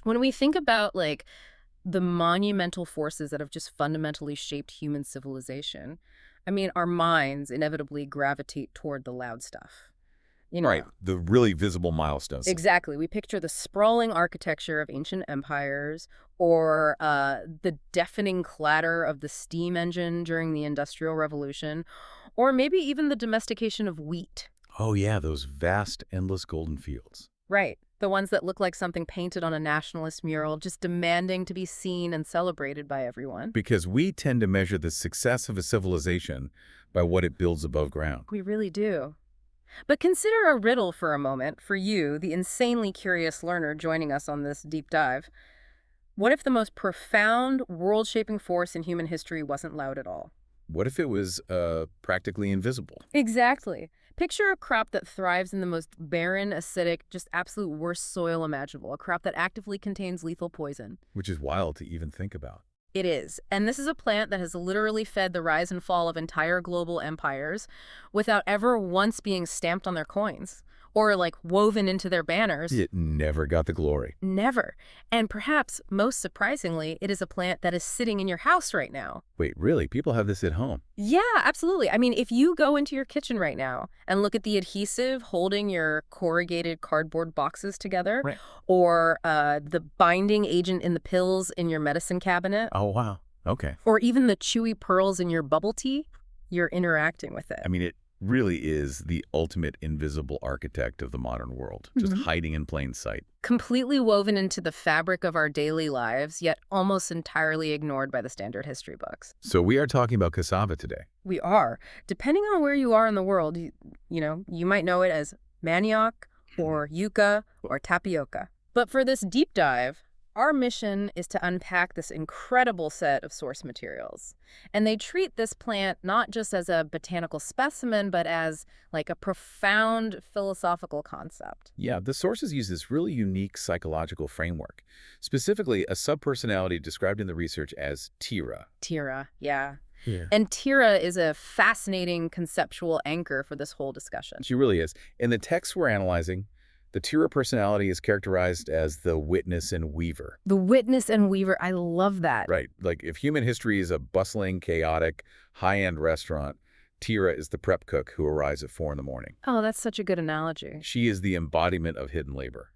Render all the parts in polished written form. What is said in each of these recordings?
When we think about, like, the monumental forces that have just fundamentally shaped human civilization, I mean, our minds inevitably gravitate toward the loud stuff. You Right, know, the really visible milestones. exactly. We picture the sprawling architecture of ancient empires or the deafening clatter of the steam engine during the Industrial Revolution, or maybe even the domestication of wheat. Oh yeah, those vast, endless golden fields. Right. The ones that look like something painted on a nationalist mural, just demanding to be seen and celebrated by everyone. Because we tend to measure the success of a civilization by what it builds above ground. We really do. But consider a riddle for a moment for you, the insanely curious learner joining us on this deep dive. What if the most profound, world-shaping force in human history wasn't loud at all? What if it was practically invisible? Exactly. Picture a crop that thrives in the most barren, acidic, just absolute worst soil imaginable, a crop that actively contains lethal poison. Which is wild to even think about. It is. And this is a plant that has literally fed the rise and fall of entire global empires without ever once being stamped on their coins or, like, woven into their banners. It never got the glory. Never. And perhaps most surprisingly, it is a plant that is sitting in your house right now. Wait, really? People have this at home? Yeah, absolutely. I mean, if you go into your kitchen right now and look at the adhesive holding your corrugated cardboard boxes together, Right. or the binding agent in the pills in your medicine cabinet, Oh, wow. Okay. or even the chewy pearls in your bubble tea, you're interacting with it. I mean, it really is the ultimate invisible architect of the modern world, just hiding in plain sight. Completely woven into the fabric of our daily lives, yet almost entirely ignored by the standard history books. So we are talking about cassava today. We are. Depending on where you are in the world, you might know it as manioc or yucca or tapioca. But for this deep dive, our mission is to unpack this incredible set of source materials. And they treat this plant not just as a botanical specimen, but as like a profound philosophical concept. Yeah, the sources use this really unique psychological framework, specifically a subpersonality described in the research as Tira. Tira, yeah. Yeah. And Tira is a fascinating conceptual anchor for this whole discussion. She really is. In the text we're analyzing, the Tira personality is characterized as the witness and weaver. The witness and weaver, I love that. Right. Like if human history is a bustling, chaotic, high-end restaurant, Tira is the prep cook who arrives at 4 in the morning. Oh, that's such a good analogy. She is the embodiment of hidden labor,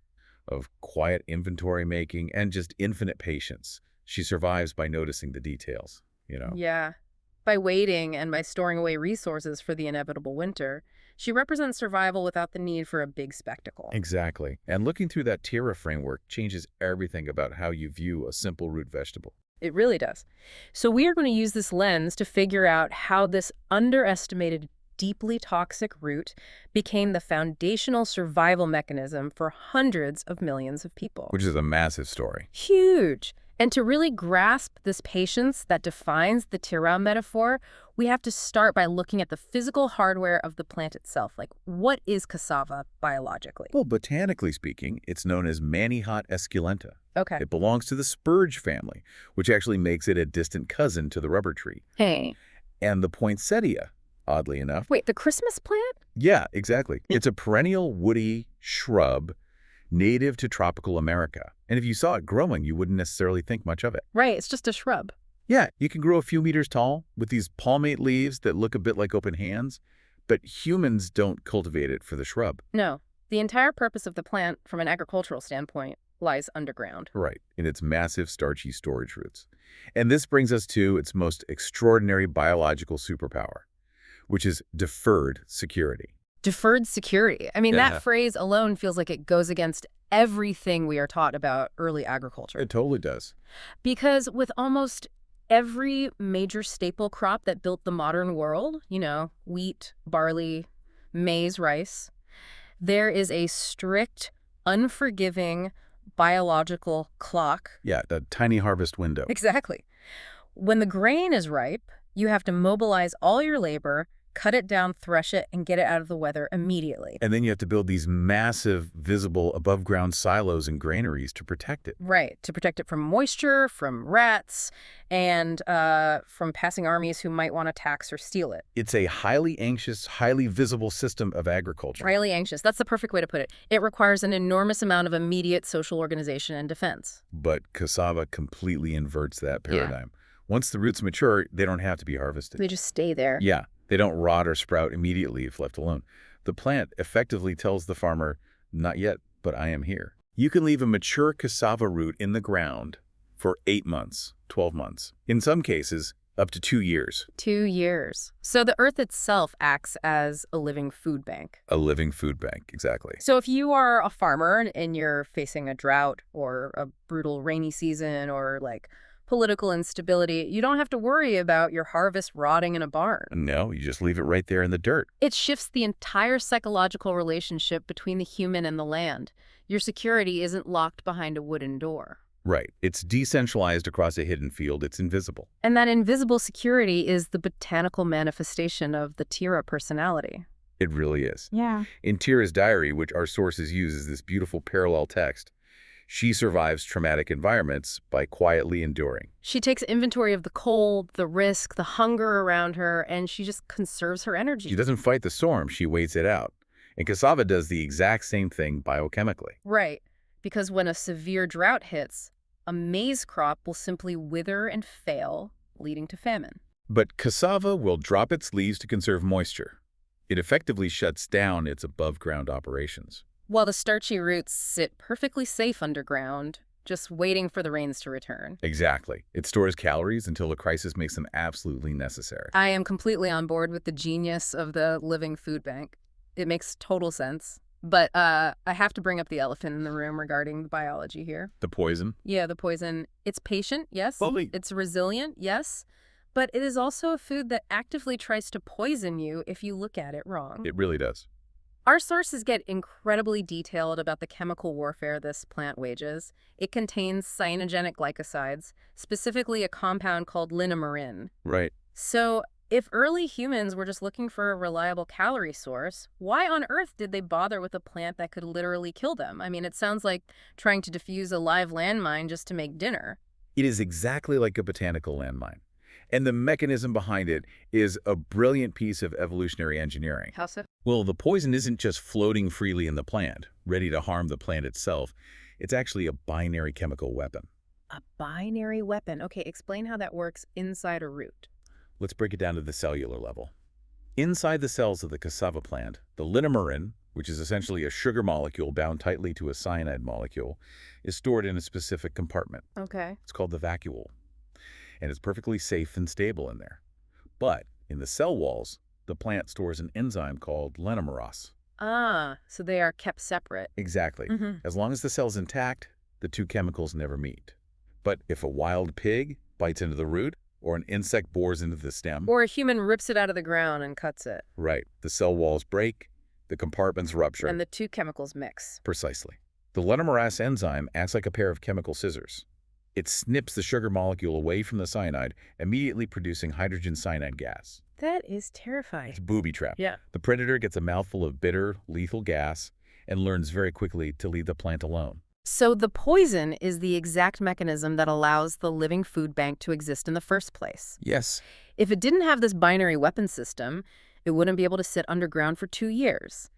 of quiet inventory making, and just infinite patience. She survives by noticing the details. Yeah. By waiting and by storing away resources for the inevitable winter, she represents survival without the need for a big spectacle. Exactly. And looking through that Tira framework changes everything about how you view a simple root vegetable. It really does. So we are going to use this lens to figure out how this underestimated, deeply toxic root became the foundational survival mechanism for hundreds of millions of people. Which is a massive story. Huge. And to really grasp this patience that defines the Tira metaphor, we have to start by looking at the physical hardware of the plant itself. Like, what is cassava biologically? Well, botanically speaking, it's known as Manihot esculenta. Okay. It belongs to the spurge family, which actually makes it a distant cousin to the rubber tree. Hey. And the poinsettia, oddly enough. Wait, the Christmas plant? Yeah, exactly. It's a perennial woody shrub native to tropical America. And if you saw it growing, you wouldn't necessarily think much of it. Right, it's just a shrub. Yeah, you can grow a few meters tall with these palmate leaves that look a bit like open hands, but humans don't cultivate it for the shrub. No, the entire purpose of the plant, from an agricultural standpoint, lies underground. Right, in its massive starchy storage roots. And this brings us to its most extraordinary biological superpower, which is deferred security. Deferred security. I mean, Yeah. that phrase alone feels like it goes against everything we are taught about early agriculture. It totally does. Because with almost every major staple crop that built the modern world, wheat, barley, maize, rice, there is a strict, unforgiving biological clock. Yeah, the tiny harvest window. Exactly. When the grain is ripe, you have to mobilize all your labor, cut it down, thresh it, and get it out of the weather immediately. And then you have to build these massive, visible, above-ground silos and granaries to protect it. Right, to protect it from moisture, from rats, and from passing armies who might want to tax or steal it. It's a highly anxious, highly visible system of agriculture. Highly anxious. That's the perfect way to put it. It requires an enormous amount of immediate social organization and defense. But cassava completely inverts that paradigm. Once the roots mature, they don't have to be harvested. They just stay there. Yeah, they don't rot or sprout immediately if left alone. The plant effectively tells the farmer, not yet, but I am here. You can leave a mature cassava root in the ground for 8 months, 12 months. In some cases, up to 2 years. 2 years. So the earth itself acts as a living food bank. A living food bank, exactly. So if you are a farmer and you're facing a drought or a brutal rainy season or like political instability, you don't have to worry about your harvest rotting in a barn. No, you just leave it right there in the dirt. It shifts the entire psychological relationship between the human and the land. Your security isn't locked behind a wooden door. Right. It's decentralized across a hidden field. It's invisible. And that invisible security is the botanical manifestation of the Tira personality. It really is. Yeah. In Tira's diary, which our sources use as this beautiful parallel text, she survives traumatic environments by quietly enduring. She takes inventory of the cold, the risk, the hunger around her, and she just conserves her energy. She doesn't fight the storm, she waits it out. And cassava does the exact same thing biochemically. Right, because when a severe drought hits, a maize crop will simply wither and fail, leading to famine. But cassava will drop its leaves to conserve moisture. It effectively shuts down its above-ground operations. While the starchy roots sit perfectly safe underground, just waiting for the rains to return. Exactly. It stores calories until the crisis makes them absolutely necessary. I am completely on board with the genius of the living food bank. It makes total sense. But I have to bring up the elephant in the room regarding the biology here. The poison? Yeah, the poison. It's patient, yes. Fully. It's resilient, yes. But it is also a food that actively tries to poison you if you look at it wrong. It really does. Our sources get incredibly detailed about the chemical warfare this plant wages. It contains cyanogenic glycosides, specifically a compound called linamarin. Right. So if early humans were just looking for a reliable calorie source, why on earth did they bother with a plant that could literally kill them? I mean, it sounds like trying to defuse a live landmine just to make dinner. It is exactly like a botanical landmine. And the mechanism behind it is a brilliant piece of evolutionary engineering. How so? Well, the poison isn't just floating freely in the plant, ready to harm the plant itself. It's actually a binary chemical weapon. A binary weapon. Okay, explain how that works inside a root. Let's break it down to the cellular level. Inside the cells of the cassava plant, the linamarin, which is essentially a sugar molecule bound tightly to a cyanide molecule, is stored in a specific compartment. Okay. It's called the vacuole. And it's perfectly safe and stable in there. But in the cell walls, the plant stores an enzyme called linomerase. Ah, so they are kept separate. Exactly. As long as the cell's intact, the two chemicals never meet. But if a wild pig bites into the root, or an insect bores into the stem, Or a human rips it out of the ground and cuts it. right, the cell walls break, the compartments rupture. And the two chemicals mix. Precisely. The linomerase enzyme acts like a pair of chemical scissors. It snips the sugar molecule away from the cyanide, immediately producing hydrogen cyanide gas. That is terrifying. It's booby trap. Yeah. The predator gets a mouthful of bitter, lethal gas and learns very quickly to leave the plant alone. So the poison is the exact mechanism that allows the living food bank to exist in the first place. Yes. If it didn't have this binary weapon system, it wouldn't be able to sit underground for 2 years.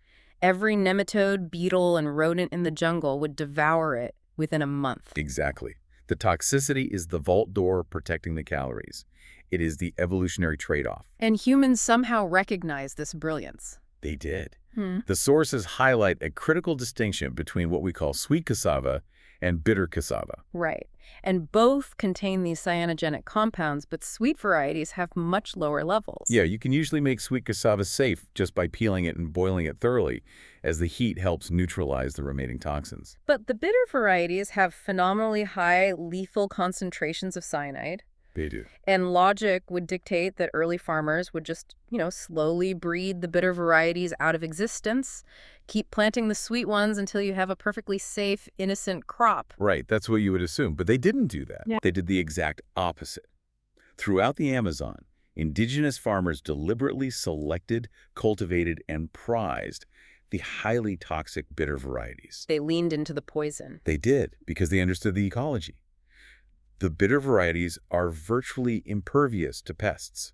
Every nematode, beetle, and rodent in the jungle would devour it within a month. Exactly. The toxicity is the vault door protecting the calories. It is the evolutionary trade-off. And humans somehow recognize this brilliance. They did. The sources highlight a critical distinction between what we call sweet cassava and bitter cassava. Right. And both contain these cyanogenic compounds, but sweet varieties have much lower levels. Yeah, you can usually make sweet cassava safe just by peeling it and boiling it thoroughly, as the heat helps neutralize the remaining toxins. But the bitter varieties have phenomenally high lethal concentrations of cyanide. They do. And logic would dictate that early farmers would just, slowly breed the bitter varieties out of existence, keep planting the sweet ones until you have a perfectly safe, innocent crop. Right, that's what you would assume. But they didn't do that. Yeah. They did the exact opposite. Throughout the Amazon, Indigenous farmers deliberately selected, cultivated, and prized the highly toxic bitter varieties. They leaned into the poison. They did, because they understood the ecology. The bitter varieties are virtually impervious to pests.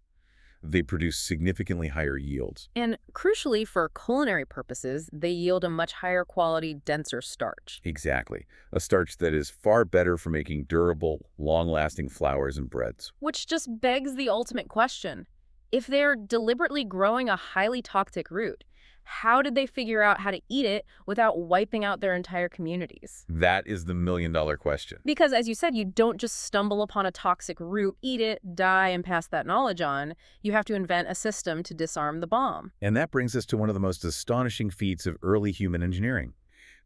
They produce significantly higher yields. And crucially, for culinary purposes, they yield a much higher quality, denser starch. Exactly. A starch that is far better for making durable, long-lasting flours and breads. Which just begs the ultimate question. If they're deliberately growing a highly toxic root, how did they figure out how to eat it without wiping out their entire communities? That is the million-dollar question. Because, as you said, you don't just stumble upon a toxic root, eat it, die, and pass that knowledge on. You have to invent a system to disarm the bomb. And that brings us to one of the most astonishing feats of early human engineering.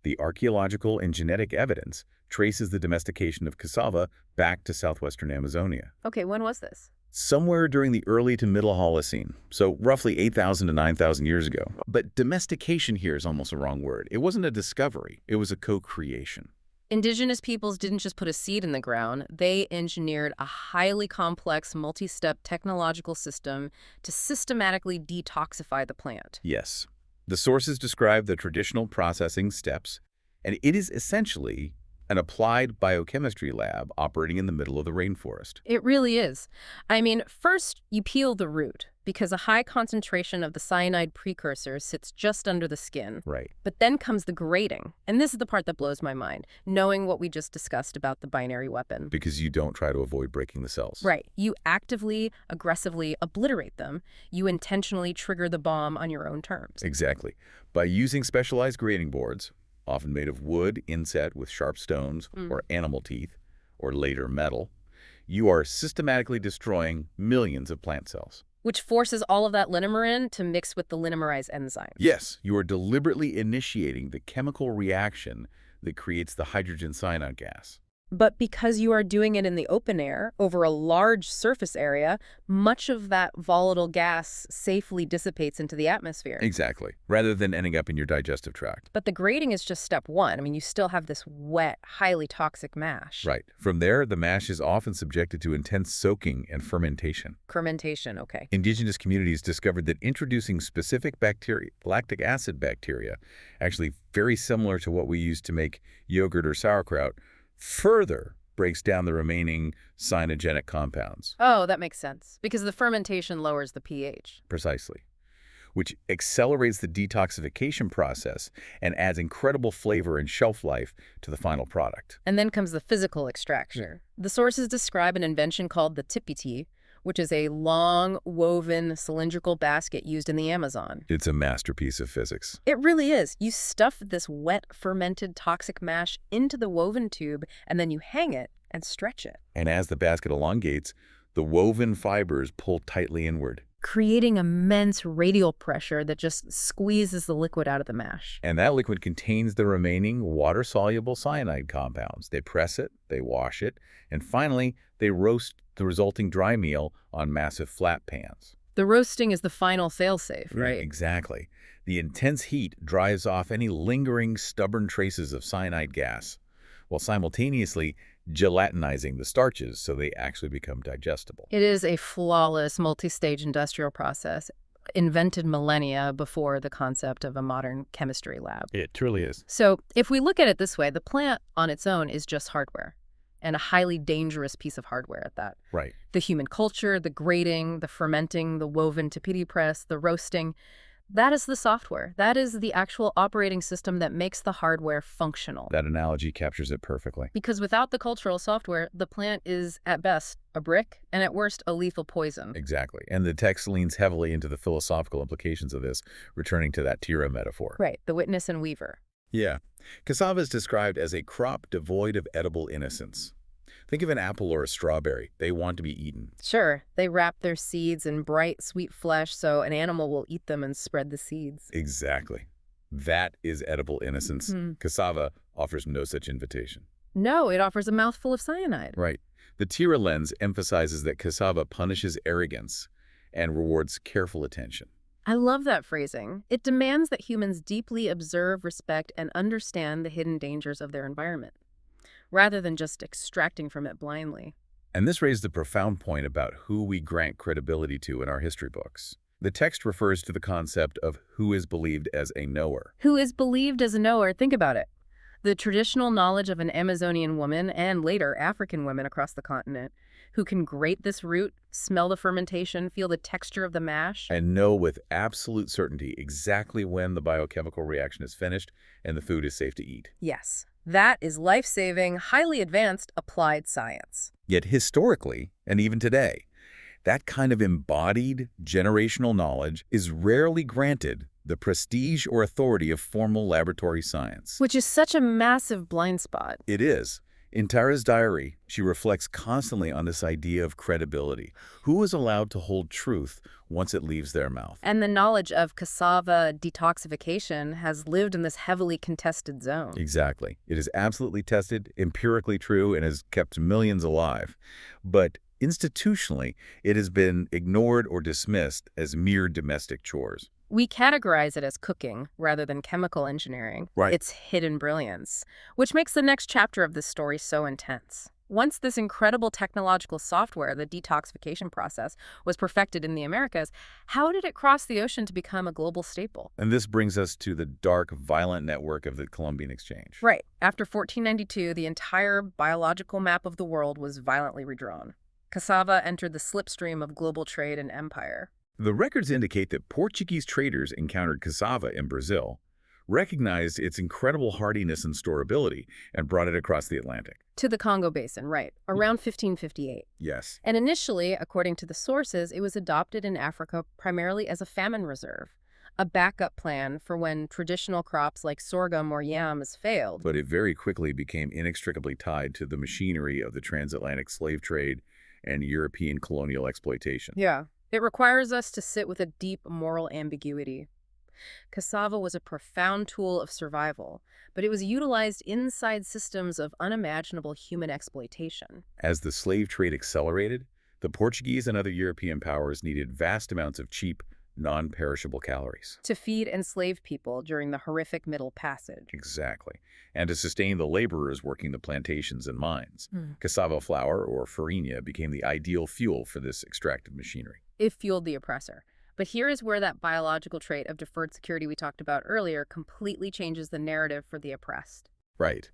The archaeological and genetic evidence traces the domestication of cassava back to southwestern Amazonia. Okay, when was this? Somewhere during the early to middle Holocene, so roughly 8,000 to 9,000 years ago. But domestication here is almost a wrong word. It wasn't a discovery. It was a co-creation. Indigenous peoples didn't just put a seed in the ground. They engineered a highly complex, multi-step technological system to systematically detoxify the plant. Yes. The sources describe the traditional processing steps, and it is essentially an applied biochemistry lab operating in the middle of the rainforest. It really is. I mean, first, you peel the root, because a high concentration of the cyanide precursor sits just under the skin. Right. But then comes the grating. And this is the part that blows my mind, knowing what we just discussed about the binary weapon. Because you don't try to avoid breaking the cells. Right. You actively, aggressively obliterate them. You intentionally trigger the bomb on your own terms. Exactly. By using specialized grating boards, often made of wood inset with sharp stones or animal teeth, or later metal, you are systematically destroying millions of plant cells. Which forces all of that linemerin to mix with the linemerized enzyme. Yes, you are deliberately initiating the chemical reaction that creates the hydrogen cyanide gas. But because you are doing it in the open air, over a large surface area, much of that volatile gas safely dissipates into the atmosphere. Exactly, rather than ending up in your digestive tract. But the grating is just step one. I mean, you still have this wet, highly toxic mash. Right. From there, the mash is often subjected to intense soaking and fermentation. Fermentation, okay. Indigenous communities discovered that introducing specific bacteria, lactic acid bacteria, actually very similar to what we use to make yogurt or sauerkraut, further breaks down the remaining cyanogenic compounds. Oh, that makes sense. Because the fermentation lowers the pH. Precisely. Which accelerates the detoxification process and adds incredible flavor and shelf life to the final product. And then comes the physical extraction. The sources describe an invention called the tipiti, which is a long, woven, cylindrical basket used in the Amazon. It's a masterpiece of physics. It really is. You stuff this wet, fermented, toxic mash into the woven tube, and then you hang it and stretch it. And as the basket elongates, the woven fibers pull tightly inward, creating immense radial pressure that just squeezes the liquid out of the mash. and that liquid contains the remaining water-soluble cyanide compounds. They press it, they wash it, and finally, they roast the resulting dry meal on massive flat pans. The roasting is the final fail-safe, right? Exactly. The intense heat drives off any lingering, stubborn traces of cyanide gas, while simultaneously gelatinizing the starches so they actually become digestible. It is a flawless multi-stage industrial process, invented millennia before the concept of a modern chemistry lab. It truly is. So if we look at it this way, the plant on its own is just hardware, and a highly dangerous piece of hardware at that. Right. The human culture, the grating, the fermenting, the woven tapiti press, the roasting, that is the software. That is the actual operating system that makes the hardware functional. That analogy captures it perfectly. Because without the cultural software, the plant is, at best, a brick, and at worst, a lethal poison. Exactly. And the text leans heavily into the philosophical implications of this, returning to that Tira metaphor. Right, the witness and weaver. Yeah. Cassava is described as a crop devoid of edible innocence. Think of an apple or a strawberry. They want to be eaten. Sure, they wrap their seeds in bright, sweet flesh so an animal will eat them and spread the seeds. Exactly. That is edible innocence. Cassava offers no such invitation. No, it offers a mouthful of cyanide. Right. The Tira lens emphasizes that cassava punishes arrogance and rewards careful attention. I love that phrasing. It demands that humans deeply observe, respect, and understand the hidden dangers of their environment, rather than just extracting from it blindly. And this raised a profound point about who we grant credibility to in our history books. The text refers to the concept of who is believed as a knower. Who is believed as a knower? Think about it. The traditional knowledge of an Amazonian woman and later African women across the continent who can grate this root, smell the fermentation, feel the texture of the mash. And know with absolute certainty exactly when the biochemical reaction is finished and the food is safe to eat. Yes, that is life-saving, highly advanced applied science. Yet historically, and even today, that kind of embodied generational knowledge is rarely granted the prestige or authority of formal laboratory science. Which is such a massive blind spot. It is. In Tira's diary, she reflects constantly on this idea of credibility. Who is allowed to hold truth once it leaves their mouth? And the knowledge of cassava detoxification has lived in this heavily contested zone. Exactly. It is absolutely tested, empirically true, and has kept millions alive. But institutionally, it has been ignored or dismissed as mere domestic chores. We categorize it as cooking rather than chemical engineering. Right. It's hidden brilliance, which makes the next chapter of this story so intense. Once this incredible technological software, the detoxification process, was perfected in the Americas, how did it cross the ocean to become a global staple? And this brings us to the dark, violent network of the Columbian Exchange. Right. After 1492, the entire biological map of the world was violently redrawn. Cassava entered the slipstream of global trade and empire. The records indicate that Portuguese traders encountered cassava in Brazil, recognized its incredible hardiness and storability, and brought it across the Atlantic. To the Congo Basin, right, around 1558. Yes. And initially, according to the sources, it was adopted in Africa primarily as a famine reserve, a backup plan for when traditional crops like sorghum or yams failed. But it very quickly became inextricably tied to the machinery of the transatlantic slave trade and European colonial exploitation. Yeah. It requires us to sit with a deep moral ambiguity. Cassava was a profound tool of survival, but it was utilized inside systems of unimaginable human exploitation. As the slave trade accelerated, the Portuguese and other European powers needed vast amounts of cheap, non-perishable calories. To feed enslaved people during the horrific Middle Passage. Exactly. And to sustain the laborers working the plantations and mines. Cassava flour, or farinha, became the ideal fuel for this extractive machinery. It fueled the oppressor. But here is where that biological trait of deferred security we talked about earlier completely changes the narrative for the oppressed. Right.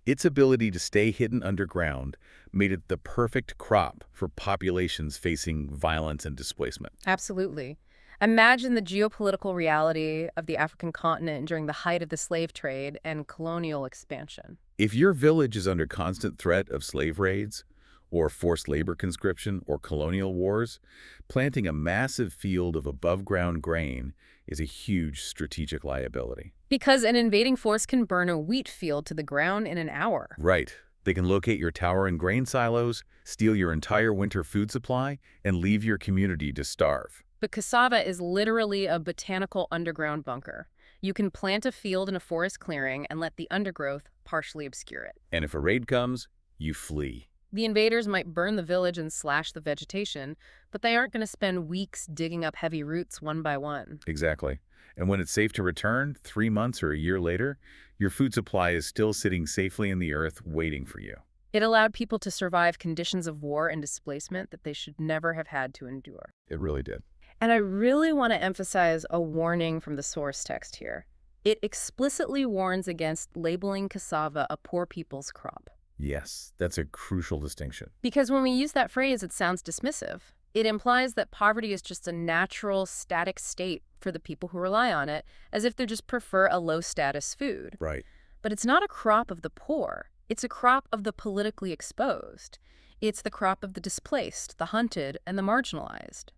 Its ability to stay hidden underground made it the perfect crop for populations facing violence and displacement. Absolutely. Imagine the geopolitical reality of the African continent during the height of the slave trade and colonial expansion. If your village is under constant threat of slave raids, or forced labor conscription, or colonial wars, planting a massive field of above-ground grain is a huge strategic liability. Because an invading force can burn a wheat field to the ground in an hour. Right. They can locate your towering grain silos, steal your entire winter food supply, and leave your community to starve. But cassava is literally a botanical underground bunker. You can plant a field in a forest clearing and let the undergrowth partially obscure it. And if a raid comes, you flee. The invaders might burn the village and slash the vegetation, but they aren't going to spend weeks digging up heavy roots one by one. Exactly. And when it's safe to return, 3 months or a year later, your food supply is still sitting safely in the earth waiting for you. It allowed people to survive conditions of war and displacement that they should never have had to endure. It really did. And I really want to emphasize a warning from the source text here. It explicitly warns against labeling cassava a poor people's crop. Yes, that's a crucial distinction. Because when we use that phrase, it sounds dismissive. It implies that poverty is just a natural, static state for the people who rely on it, as if they just prefer a low-status food. Right. But it's not a crop of the poor. It's a crop of the politically exposed. It's the crop of the displaced, the hunted, and the marginalized.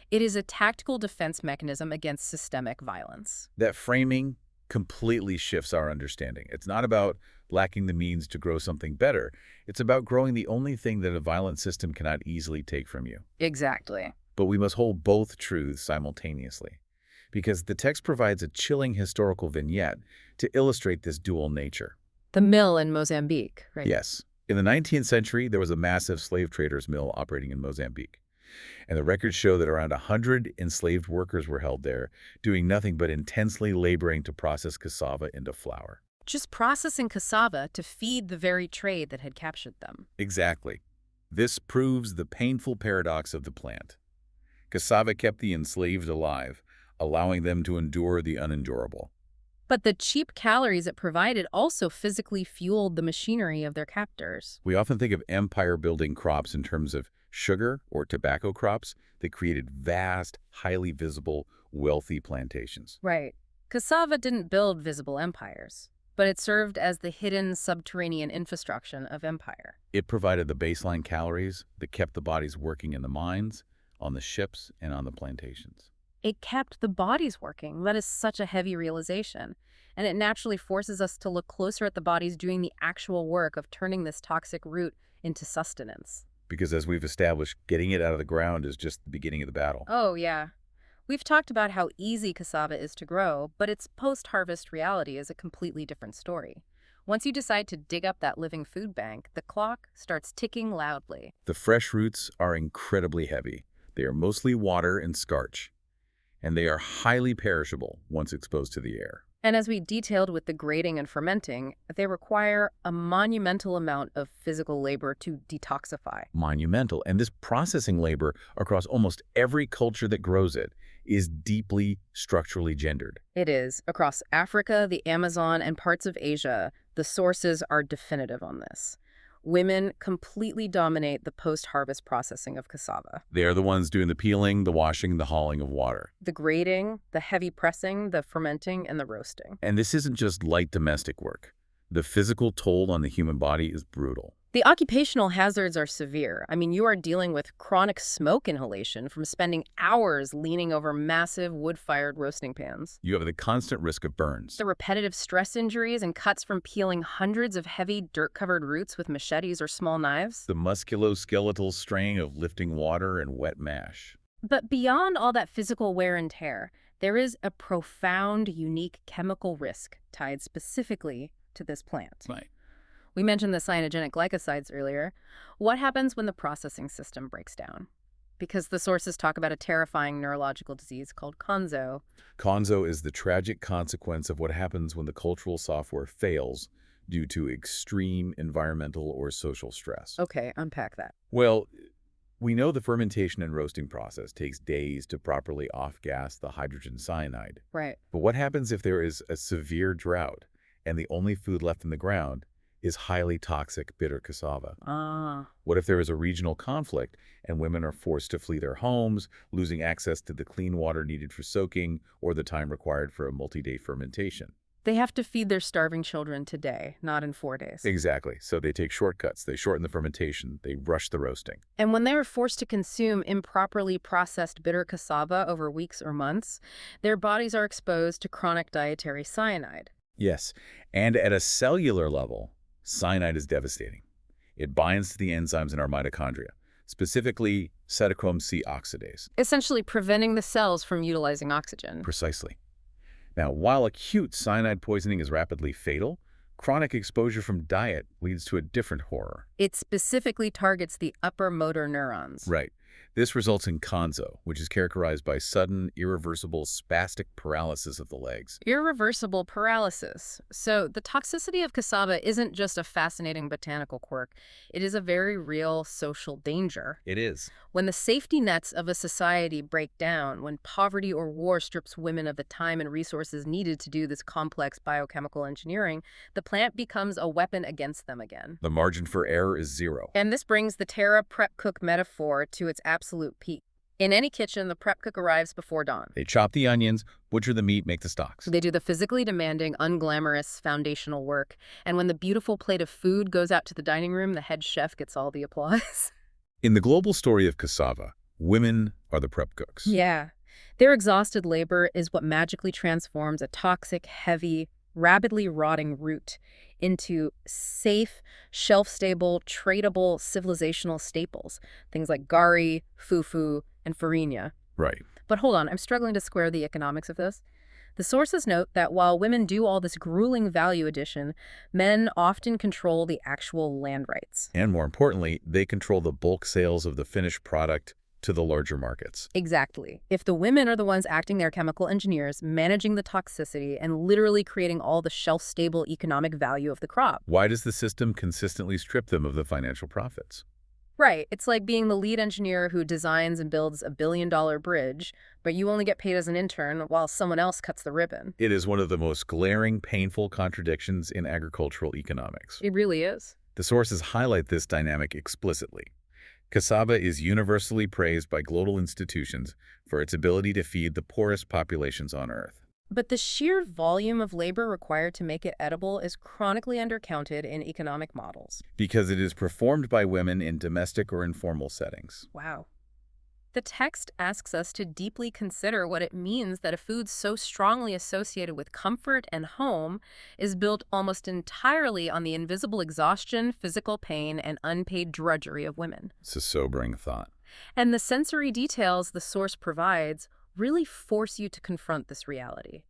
It is a tactical defense mechanism against systemic violence. That framing completely shifts our understanding. It's not about lacking the means to grow something better. It's about growing the only thing that a violent system cannot easily take from you. Exactly. But we must hold both truths simultaneously, because the text provides a chilling historical vignette to illustrate this dual nature. The mill in Mozambique, right? Yes. In the 19th century, there was a massive slave traders' mill operating in Mozambique. And the records show that around 100 enslaved workers were held there, doing nothing but intensely laboring to process cassava into flour. Just processing cassava to feed the very trade that had captured them. Exactly. This proves the painful paradox of the plant. Cassava kept the enslaved alive, allowing them to endure the unendurable. But the cheap calories it provided also physically fueled the machinery of their captors. We often think of empire-building crops in terms of sugar or tobacco crops that created vast, highly visible, wealthy plantations. Right. Cassava didn't build visible empires, but it served as the hidden subterranean infrastructure of empire. It provided the baseline calories that kept the bodies working in the mines, on the ships, and on the plantations. It kept the bodies working. That is such a heavy realization. And it naturally forces us to look closer at the bodies doing the actual work of turning this toxic root into sustenance. Because as we've established, getting it out of the ground is just the beginning of the battle. Oh, yeah. We've talked about how easy cassava is to grow, but its post-harvest reality is a completely different story. Once you decide to dig up that living food bank, the clock starts ticking loudly. The fresh roots are incredibly heavy. They are mostly water and starch, and they are highly perishable once exposed to the air. And as we detailed with the grading and fermenting, they require a monumental amount of physical labor to detoxify. Monumental. And this processing labor across almost every culture that grows it is deeply structurally gendered. It is. Across Africa, the Amazon, and parts of Asia, the sources are definitive on this. Women completely dominate the post-harvest processing of cassava. They are the ones doing the peeling, the washing, the hauling of water. The grading, the heavy pressing, the fermenting, and the roasting. And this isn't just light domestic work. The physical toll on the human body is brutal. The occupational hazards are severe. I mean, you are dealing with chronic smoke inhalation from spending hours leaning over massive wood-fired roasting pans. You have the constant risk of burns. The repetitive stress injuries and cuts from peeling hundreds of heavy, dirt-covered roots with machetes or small knives. The musculoskeletal strain of lifting water and wet mash. But beyond all that physical wear and tear, there is a profound, unique chemical risk tied specifically to this plant. Right. We mentioned the cyanogenic glycosides earlier. What happens when the processing system breaks down? Because the sources talk about a terrifying neurological disease called konzo. Konzo is the tragic consequence of what happens when the cultural software fails due to extreme environmental or social stress. Okay, unpack that. Well, we know the fermentation and roasting process takes days to properly off-gas the hydrogen cyanide. Right. But what happens if there is a severe drought and the only food left in the ground is highly toxic bitter cassava? What if there is a regional conflict and women are forced to flee their homes, losing access to the clean water needed for soaking or the time required for a multi-day fermentation? They have to feed their starving children today, not in 4 days. Exactly. So they take shortcuts. They shorten the fermentation. They rush the roasting. And when they are forced to consume improperly processed bitter cassava over weeks or months, their bodies are exposed to chronic dietary cyanide. Yes, and at a cellular level, cyanide is devastating. It binds to the enzymes in our mitochondria, specifically cytochrome C oxidase. Essentially preventing the cells from utilizing oxygen. Precisely. Now, while acute cyanide poisoning is rapidly fatal, chronic exposure from diet leads to a different horror. It specifically targets the upper motor neurons. Right. This results in konzo, which is characterized by sudden, irreversible, spastic paralysis of the legs. Irreversible paralysis. So the toxicity of cassava isn't just a fascinating botanical quirk. It is a very real social danger. It is. When the safety nets of a society break down, when poverty or war strips women of the time and resources needed to do this complex biochemical engineering, the plant becomes a weapon against them again. The margin for error is zero. And this brings the Tira prep cook metaphor to its absolute peak. In any kitchen, the prep cook arrives before dawn. They chop the onions, butcher the meat, make the stocks. They do the physically demanding, unglamorous, foundational work. And when the beautiful plate of food goes out to the dining room, the head chef gets all the applause. In the global story of cassava, women are the prep cooks. Yeah. Their exhausted labor is what magically transforms a toxic, heavy, rapidly rotting root into safe, shelf-stable, tradable civilizational staples. Things like gari, fufu, and farina. Right. But hold on, I'm struggling to square the economics of this. The sources note that while women do all this grueling value addition, men often control the actual land rights. And more importantly, they control the bulk sales of the finished product to the larger markets. Exactly. If the women are the ones acting their chemical engineers, managing the toxicity, and literally creating all the shelf-stable economic value of the crop. Why does the system consistently strip them of the financial profits? Right. It's like being the lead engineer who designs and builds a billion-dollar bridge, but you only get paid as an intern while someone else cuts the ribbon. It is one of the most glaring, painful contradictions in agricultural economics. It really is. The sources highlight this dynamic explicitly. Cassava is universally praised by global institutions for its ability to feed the poorest populations on Earth. But the sheer volume of labor required to make it edible is chronically undercounted in economic models. Because it is performed by women in domestic or informal settings. Wow. The text asks us to deeply consider what it means that a food so strongly associated with comfort and home is built almost entirely on the invisible exhaustion, physical pain, and unpaid drudgery of women. It's a sobering thought. And the sensory details the source provides really force you to confront this reality.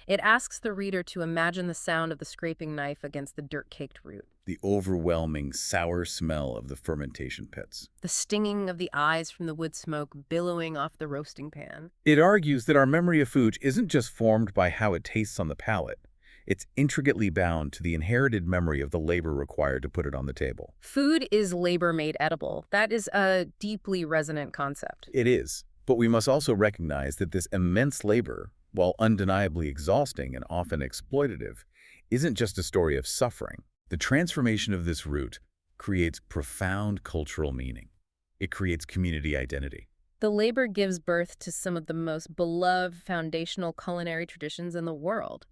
It asks the reader to imagine the sound of the scraping knife against the dirt-caked root, The overwhelming, sour smell of the fermentation pits. the stinging of the eyes from the wood smoke billowing off the roasting pan. It argues that our memory of food isn't just formed by how it tastes on the palate. It's intricately bound to the inherited memory of the labor required to put it on the table. Food is labor made edible. That is a deeply resonant concept. It is, but we must also recognize that this immense labor, while undeniably exhausting and often exploitative, isn't just a story of suffering. The transformation of this root creates profound cultural meaning. It creates community identity. The labor gives birth to some of the most beloved foundational culinary traditions in the world.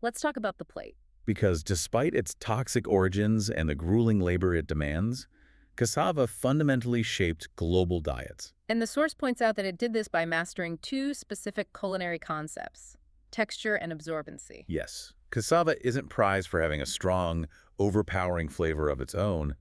Let's talk about the plate. Because despite its toxic origins and the grueling labor it demands, cassava fundamentally shaped global diets. And the source points out that it did this by mastering two specific culinary concepts: texture and absorbency. Yes, cassava isn't prized for having a strong, overpowering flavor of its own.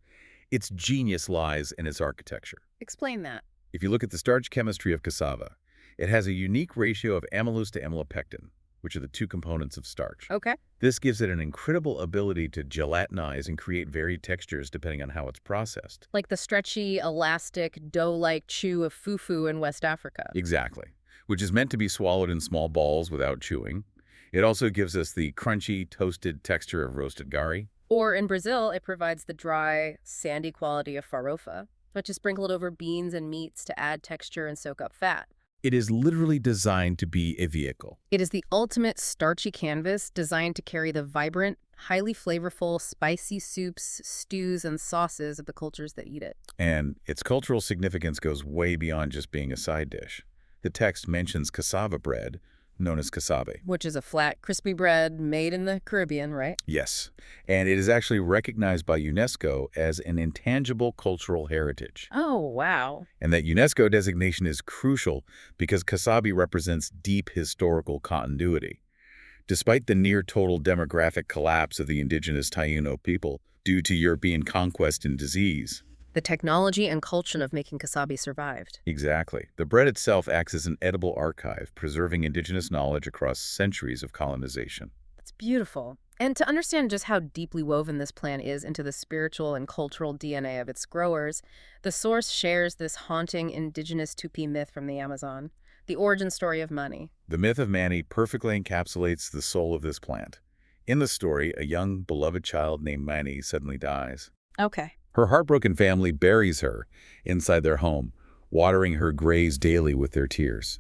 Its genius lies in its architecture. Explain that. If you look at the starch chemistry of cassava, it has a unique ratio of amylose to amylopectin, which are the two components of starch. Okay. This gives it an incredible ability to gelatinize and create varied textures depending on how it's processed. Like the stretchy, elastic, dough-like chew of fufu in West Africa. Exactly, which is meant to be swallowed in small balls without chewing. It also gives us the crunchy, toasted texture of roasted gari. Or in Brazil, it provides the dry, sandy quality of farofa, which is sprinkled over beans and meats to add texture and soak up fat. It is literally designed to be a vehicle. It is the ultimate starchy canvas designed to carry the vibrant, highly flavorful, spicy soups, stews, and sauces of the cultures that eat it. And its cultural significance goes way beyond just being a side dish. The text mentions cassava bread, known as cassave. Which is a flat, crispy bread made in the Caribbean, right? Yes, and it is actually recognized by UNESCO as an intangible cultural heritage. Oh, wow. And that UNESCO designation is crucial because cassava represents deep historical continuity. Despite the near-total demographic collapse of the indigenous Taino people due to European conquest and disease. The technology and culture of making cassava survived. Exactly. The bread itself acts as an edible archive, preserving indigenous knowledge across centuries of colonization. That's beautiful. And to understand just how deeply woven this plant is into the spiritual and cultural DNA of its growers, the source shares this haunting indigenous Tupi myth from the Amazon, the origin story of Mani. The myth of Mani perfectly encapsulates the soul of this plant. In the story, a young, beloved child named Mani suddenly dies. Okay. Her heartbroken family buries her inside their home, watering her graves daily with their tears.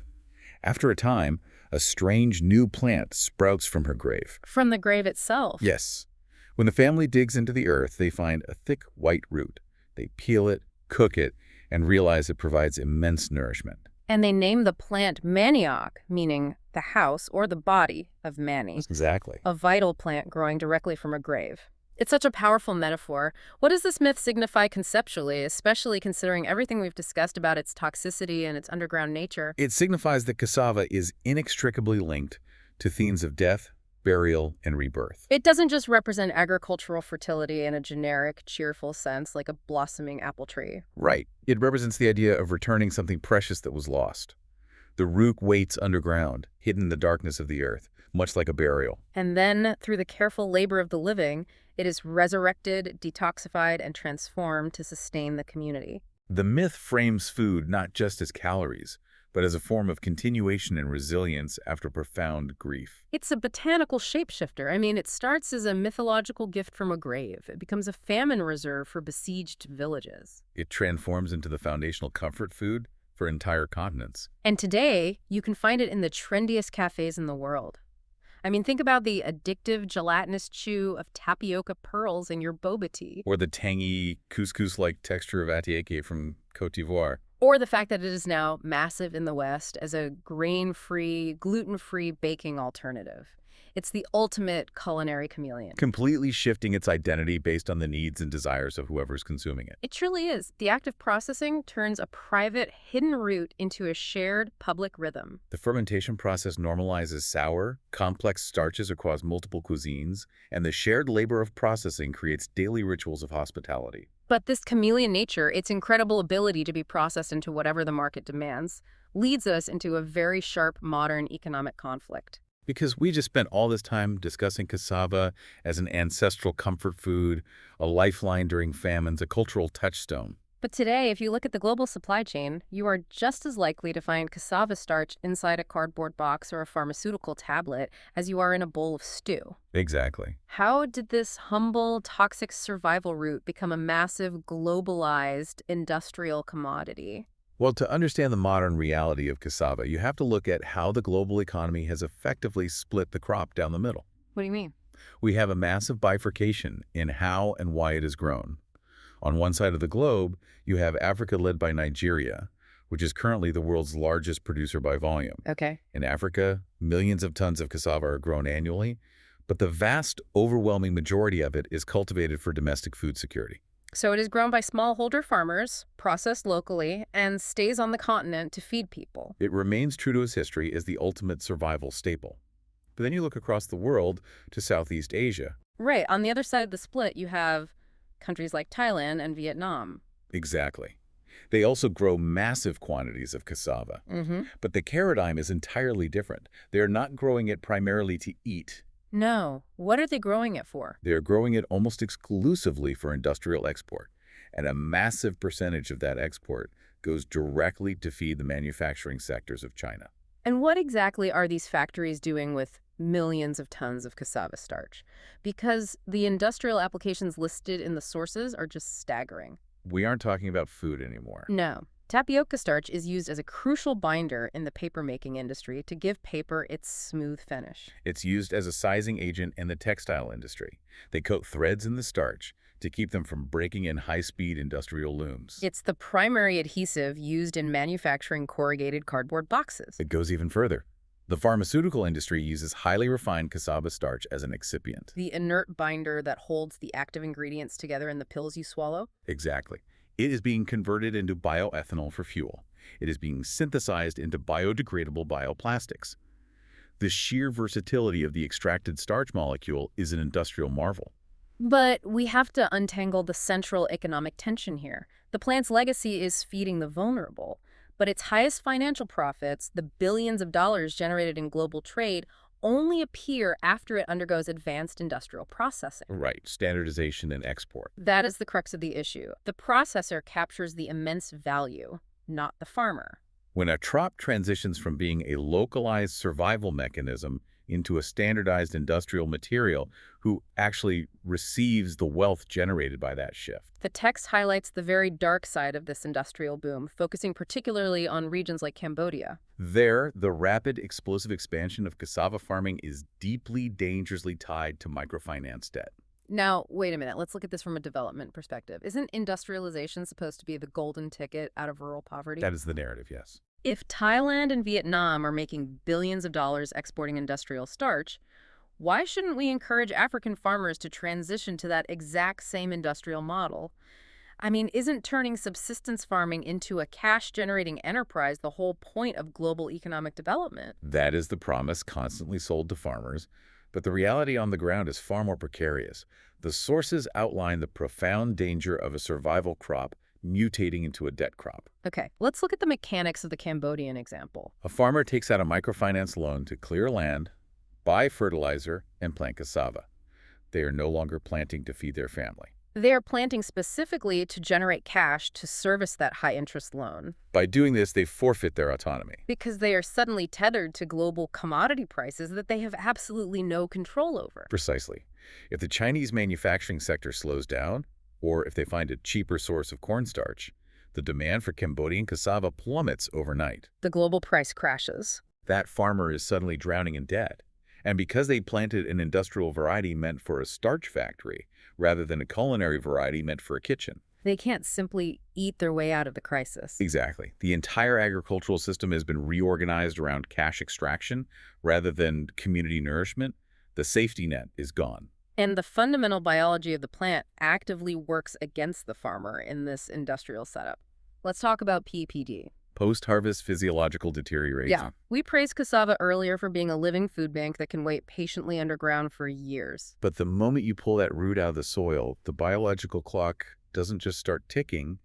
After a time, a strange new plant sprouts from her grave. From the grave itself? Yes. When the family digs into the earth, they find a thick white root. They peel it, cook it, and realize it provides immense nourishment. And they name the plant manioc, meaning the house or the body of Mani, Exactly. a vital plant growing directly from a grave. It's such a powerful metaphor. What does this myth signify conceptually, especially considering everything we've discussed about its toxicity and its underground nature? It signifies that cassava is inextricably linked to themes of death, burial, and rebirth. It doesn't just represent agricultural fertility in a generic, cheerful sense like a blossoming apple tree. Right. It represents the idea of returning something precious that was lost. The root waits underground, hidden in the darkness of the earth, much like a burial. And then, through the careful labor of the living, it is resurrected, detoxified, and transformed to sustain the community. The myth frames food not just as calories, but as a form of continuation and resilience after profound grief. It's a botanical shapeshifter. I mean, it starts as a mythological gift from a grave. It becomes a famine reserve for besieged villages. It transforms into the foundational comfort food for entire continents. And today, you can find it in the trendiest cafes in the world. I mean, think about the addictive gelatinous chew of tapioca pearls in your boba tea. Or the tangy, couscous-like texture of atieke from Côte d'Ivoire. Or the fact that it is now massive in the West as a grain-free, gluten-free baking alternative. It's the ultimate culinary chameleon. Completely shifting its identity based on the needs and desires of whoever's consuming it. It truly is. The act of processing turns a private, hidden root into a shared public rhythm. The fermentation process normalizes sour, complex starches across multiple cuisines, and the shared labor of processing creates daily rituals of hospitality. But this chameleon nature, its incredible ability to be processed into whatever the market demands, leads us into a very sharp modern economic conflict. Because we just spent all this time discussing cassava as an ancestral comfort food, a lifeline during famines, a cultural touchstone. But today, if you look at the global supply chain, you are just as likely to find cassava starch inside a cardboard box or a pharmaceutical tablet as you are in a bowl of stew. Exactly. How did this humble, toxic survival route become a massive, globalized, industrial commodity? Well, to understand the modern reality of cassava, you have to look at how the global economy has effectively split the crop down the middle. What do you mean? We have a massive bifurcation in how and why it is grown. On one side of the globe, you have Africa led by Nigeria, which is currently the world's largest producer by volume. Okay. In Africa, millions of tons of cassava are grown annually, but the vast, overwhelming majority of it is cultivated for domestic food security. So it is grown by smallholder farmers, processed locally, and stays on the continent to feed people. It remains true to its history as the ultimate survival staple. But then you look across the world to Southeast Asia. Right. On the other side of the split, you have countries like Thailand and Vietnam. Exactly. They also grow massive quantities of cassava. But the paradigm is entirely different. They're not growing it primarily to eat. No. What are they growing it for? They're growing it almost exclusively for industrial export. And a massive percentage of that export goes directly to feed the manufacturing sectors of China. And what exactly are these factories doing with millions of tons of cassava starch? Because the industrial applications listed in the sources are just staggering. We aren't talking about food anymore. No. Tapioca starch is used as a crucial binder in the paper-making industry to give paper its smooth finish. It's used as a sizing agent in the textile industry. They coat threads in the starch to keep them from breaking in high-speed industrial looms. It's the primary adhesive used in manufacturing corrugated cardboard boxes. It goes even further. The pharmaceutical industry uses highly refined cassava starch as an excipient. The inert binder that holds the active ingredients together in the pills you swallow? Exactly. It is being converted into bioethanol for fuel. It is being synthesized into biodegradable bioplastics. The sheer versatility of the extracted starch molecule is an industrial marvel. But we have to untangle the central economic tension here. The plant's legacy is feeding the vulnerable, but its highest financial profits, the billions of dollars generated in global trade, only appear after it undergoes advanced industrial processing. Right, standardization and export. That is the crux of the issue. The processor captures the immense value, not the farmer. When a crop transitions from being a localized survival mechanism into a standardized industrial material, who actually receives the wealth generated by that shift? The text highlights the very dark side of this industrial boom, focusing particularly on regions like Cambodia. There, the rapid, explosive expansion of cassava farming is deeply, dangerously tied to microfinance debt. Now, wait a minute. Let's look at this from a development perspective. Isn't industrialization supposed to be the golden ticket out of rural poverty? That is the narrative, yes. If Thailand and Vietnam are making billions of dollars exporting industrial starch, why shouldn't we encourage African farmers to transition to that exact same industrial model? I mean, isn't turning subsistence farming into a cash-generating enterprise the whole point of global economic development? That is the promise constantly sold to farmers, but the reality on the ground is far more precarious. The sources outline the profound danger of a survival crop mutating into a debt crop. Okay, let's look at the mechanics of the Cambodian example. A farmer takes out a microfinance loan to clear land, buy fertilizer, and plant cassava. They are no longer planting to feed their family. They are planting specifically to generate cash to service that high-interest loan By doing this, they forfeit their autonomy. because they are suddenly tethered to global commodity prices that they have absolutely no control over. Precisely. If the Chinese manufacturing sector slows down, or if they find a cheaper source of cornstarch, the demand for Cambodian cassava plummets overnight. The global price crashes. That farmer is suddenly drowning in debt. And because they planted an industrial variety meant for a starch factory, rather than a culinary variety meant for a kitchen. They can't simply eat their way out of the crisis. Exactly. The entire agricultural system has been reorganized around cash extraction rather than community nourishment. The safety net is gone. And the fundamental biology of the plant actively works against the farmer in this industrial setup. Let's talk about PPD. Post-harvest physiological deterioration. Yeah, we praised cassava earlier for being a living food bank that can wait patiently underground for years. But the moment you pull that root out of the soil, the biological clock doesn't just start ticking,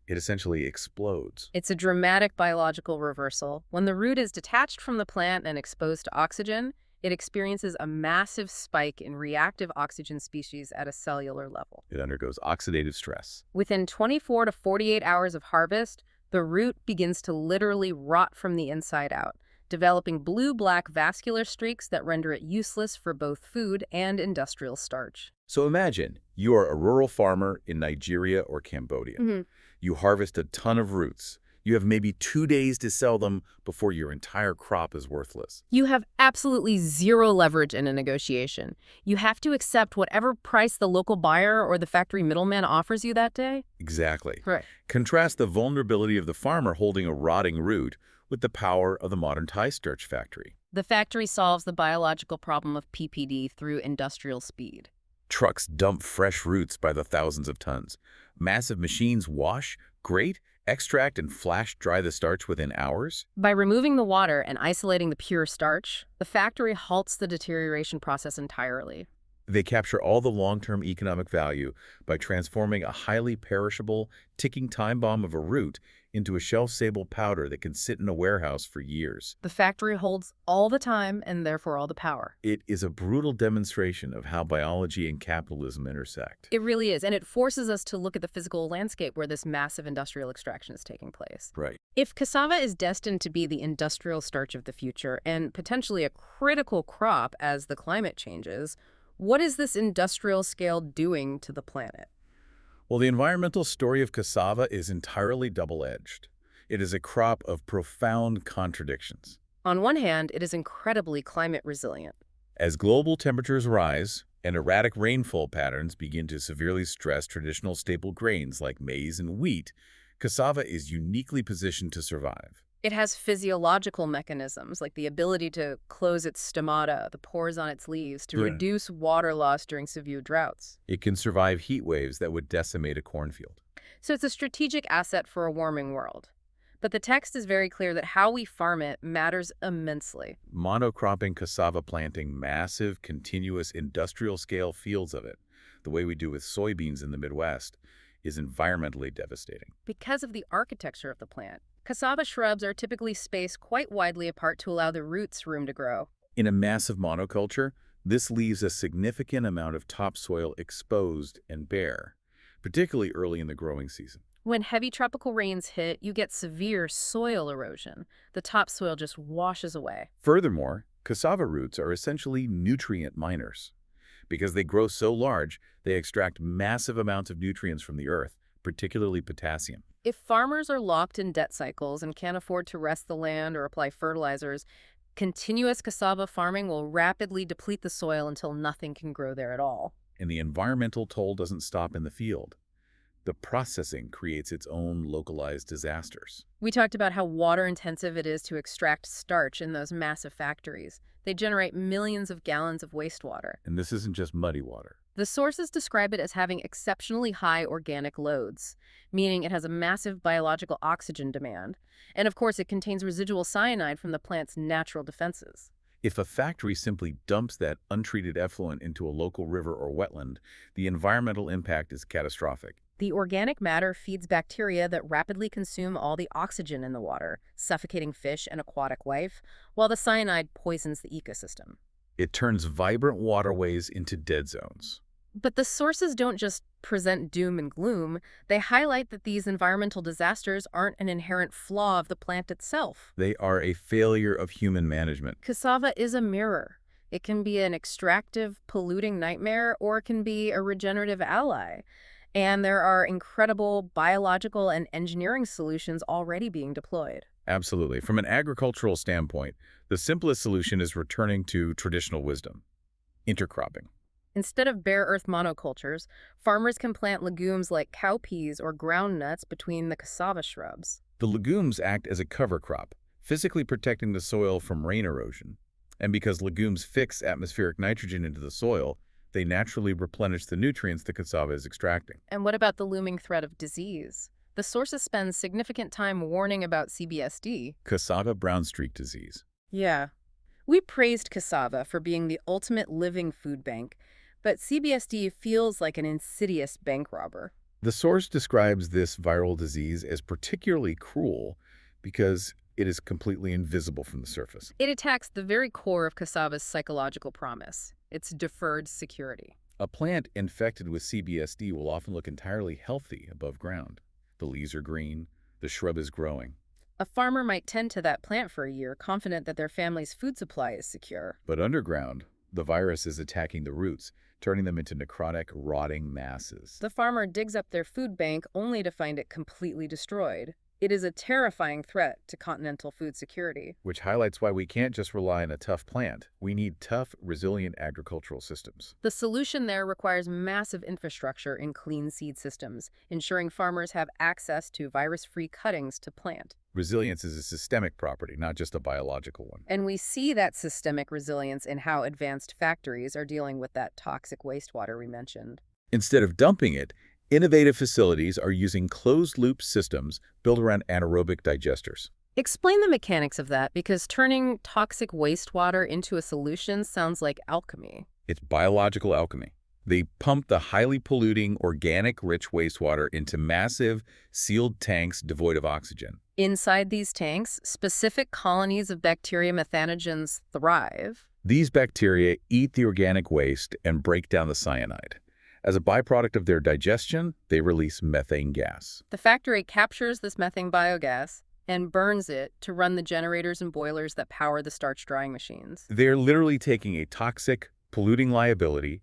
it essentially explodes. It's a dramatic biological reversal. When the root is detached from the plant and exposed to oxygen, it experiences a massive spike in reactive oxygen species at a cellular level. It undergoes oxidative stress. Within 24 to 48 hours of harvest, the root begins to literally rot from the inside out, developing blue-black vascular streaks that render it useless for both food and industrial starch. So imagine you are a rural farmer in Nigeria or Cambodia. You harvest a ton of roots. You have maybe 2 days to sell them before your entire crop is worthless. You have absolutely zero leverage in a negotiation. You have to accept whatever price the local buyer or the factory middleman offers you that day. Exactly. Right. Contrast the vulnerability of the farmer holding a rotting root with the power of the modern Thai starch factory. The factory solves the biological problem of PPD through industrial speed. Trucks dump fresh roots by the thousands of tons. Massive machines wash, grate, extract, and flash dry the starch within hours. By removing the water and isolating the pure starch, the factory halts the deterioration process entirely. They capture all the long-term economic value by transforming a highly perishable, ticking time bomb of a root into a shelf-stable powder that can sit in a warehouse for years. The factory holds all the time and therefore all the power. It is a brutal demonstration of how biology and capitalism intersect. It really is, and it forces us to look at the physical landscape where this massive industrial extraction is taking place. Right. If cassava is destined to be the industrial starch of the future and potentially a critical crop as the climate changes, what is this industrial scale doing to the planet? Well, the environmental story of cassava is entirely double-edged. It is a crop of profound contradictions. On one hand, it is incredibly climate resilient. As global temperatures rise and erratic rainfall patterns begin to severely stress traditional staple grains like maize and wheat, cassava is uniquely positioned to survive. It has physiological mechanisms like the ability to close its stomata, the pores on its leaves, to reduce water loss during severe droughts. It can survive heat waves that would decimate a cornfield. So it's a strategic asset for a warming world. But the text is very clear that how we farm it matters immensely. Monocropping cassava, planting massive, continuous, industrial-scale fields of it, the way we do with soybeans in the Midwest, is environmentally devastating. Because of the architecture of the plant, cassava shrubs are typically spaced quite widely apart to allow the roots room to grow. In a massive monoculture, this leaves a significant amount of topsoil exposed and bare, particularly early in the growing season. When heavy tropical rains hit, you get severe soil erosion. The topsoil just washes away. Furthermore, cassava roots are essentially nutrient miners. Because they grow so large, they extract massive amounts of nutrients from the earth, particularly potassium. If farmers are locked in debt cycles and can't afford to rest the land or apply fertilizers, continuous cassava farming will rapidly deplete the soil until nothing can grow there at all. And the environmental toll doesn't stop in the field. The processing creates its own localized disasters. We talked about how water-intensive it is to extract starch in those massive factories. They generate millions of gallons of wastewater. And this isn't just muddy water. The sources describe it as having exceptionally high organic loads, meaning it has a massive biological oxygen demand. And of course, it contains residual cyanide from the plant's natural defenses. If a factory simply dumps that untreated effluent into a local river or wetland, the environmental impact is catastrophic. The organic matter feeds bacteria that rapidly consume all the oxygen in the water, suffocating fish and aquatic life, while the cyanide poisons the ecosystem. It turns vibrant waterways into dead zones. But the sources don't just present doom and gloom. They highlight that these environmental disasters aren't an inherent flaw of the plant itself. They are a failure of human management. Cassava is a mirror. It can be an extractive, polluting nightmare, or it can be a regenerative ally. And there are incredible biological and engineering solutions already being deployed. Absolutely. From an agricultural standpoint, the simplest solution is returning to traditional wisdom, intercropping. Instead of bare earth monocultures, farmers can plant legumes like cowpeas or ground nuts between the cassava shrubs. The legumes act as a cover crop, physically protecting the soil from rain erosion. And because legumes fix atmospheric nitrogen into the soil, they naturally replenish the nutrients the cassava is extracting. And what about the looming threat of disease? The sources spend significant time warning about CBSD. Cassava brown streak disease. Yeah. We praised cassava for being the ultimate living food bank, but CBSD feels like an insidious bank robber. The source describes this viral disease as particularly cruel because it is completely invisible from the surface. It attacks the very core of cassava's psychological promise, its deferred security. A plant infected with CBSD will often look entirely healthy above ground. The leaves are green, the shrub is growing. A farmer might tend to that plant for a year, confident that their family's food supply is secure. But underground, the virus is attacking the roots, turning them into necrotic, rotting masses. The farmer digs up their food bank only to find it completely destroyed. It is a terrifying threat to continental food security. Which highlights why we can't just rely on a tough plant. We need tough, resilient agricultural systems. The solution there requires massive infrastructure and clean seed systems, ensuring farmers have access to virus-free cuttings to plant. Resilience is a systemic property, not just a biological one. And we see that systemic resilience in how advanced factories are dealing with that toxic wastewater we mentioned. Instead of dumping it, innovative facilities are using closed-loop systems built around anaerobic digesters. Explain the mechanics of that, because turning toxic wastewater into a solution sounds like alchemy. It's biological alchemy. They pump the highly polluting, organic-rich wastewater into massive, sealed tanks devoid of oxygen. Inside these tanks, specific colonies of bacteria methanogens thrive. These bacteria eat the organic waste and break down the cyanide. As a byproduct of their digestion, they release methane gas. The factory captures this methane biogas and burns it to run the generators and boilers that power the starch drying machines. They're literally taking a toxic, polluting liability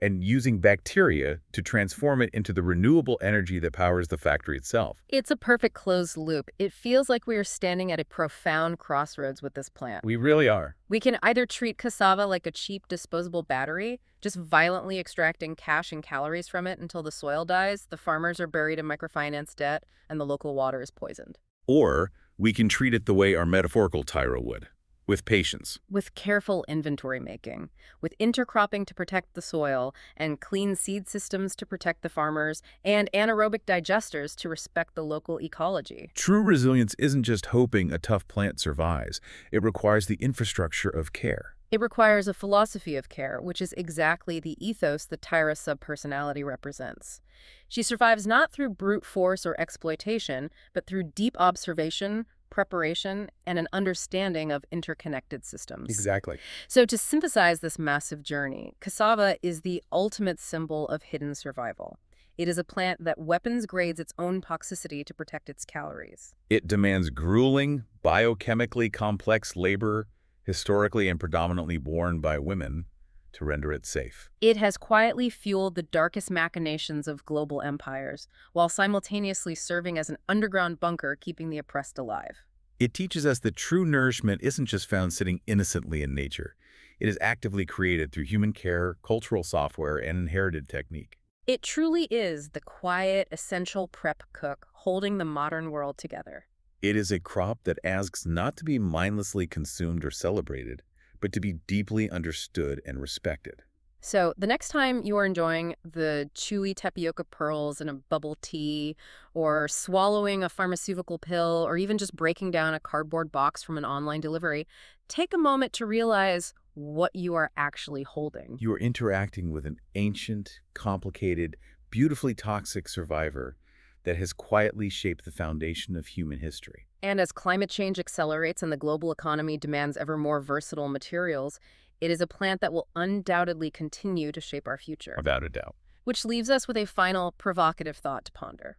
and using bacteria to transform it into the renewable energy that powers the factory itself. It's a perfect closed loop. It feels like we are standing at a profound crossroads with this plant. We really are. We can either treat cassava like a cheap disposable battery, just violently extracting cash and calories from it until the soil dies, the farmers are buried in microfinance debt, and the local water is poisoned. Or we can treat it the way our metaphorical Tira would, with patience. With careful inventory making, with intercropping to protect the soil, and clean seed systems to protect the farmers, and anaerobic digesters to respect the local ecology. True resilience isn't just hoping a tough plant survives. It requires the infrastructure of care. It requires a philosophy of care, which is exactly the ethos the Tira subpersonality represents. She survives not through brute force or exploitation, but through deep observation, preparation, and an understanding of interconnected systems. Exactly. So to synthesize this massive journey, cassava is the ultimate symbol of hidden survival. It is a plant that weapons grades its own toxicity to protect its calories. It demands grueling, biochemically complex labor, historically and predominantly borne by women, to render it safe. It has quietly fueled the darkest machinations of global empires, while simultaneously serving as an underground bunker keeping the oppressed alive. It teaches us that true nourishment isn't just found sitting innocently in nature. It is actively created through human care, cultural software, and inherited technique. It truly is the quiet, essential prep cook holding the modern world together. It is a crop that asks not to be mindlessly consumed or celebrated, but to be deeply understood and respected. So the next time you are enjoying the chewy tapioca pearls in a bubble tea, or swallowing a pharmaceutical pill, or even just breaking down a cardboard box from an online delivery, take a moment to realize what you are actually holding. You are interacting with an ancient, complicated, beautifully toxic survivor that has quietly shaped the foundation of human history. And as climate change accelerates and the global economy demands ever more versatile materials, It is a plant that will undoubtedly continue to shape our future. Without a doubt. Which leaves us with a final provocative thought to ponder.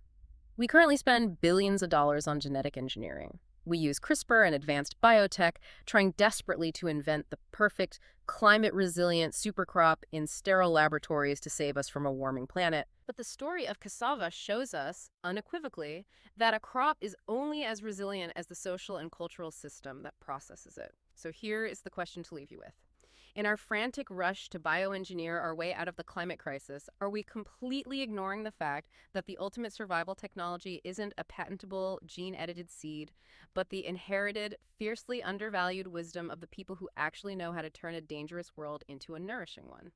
We currently spend billions of dollars on genetic engineering. We use CRISPR and advanced biotech, trying desperately to invent the perfect, climate-resilient supercrop in sterile laboratories to save us from a warming planet. But the story of cassava shows us, unequivocally, that a crop is only as resilient as the social and cultural system that processes it. So here is the question to leave you with. In our frantic rush to bioengineer our way out of the climate crisis, are we completely ignoring the fact that the ultimate survival technology isn't a patentable, gene-edited seed, but the inherited, fiercely undervalued wisdom of the people who actually know how to turn a dangerous world into a nourishing one?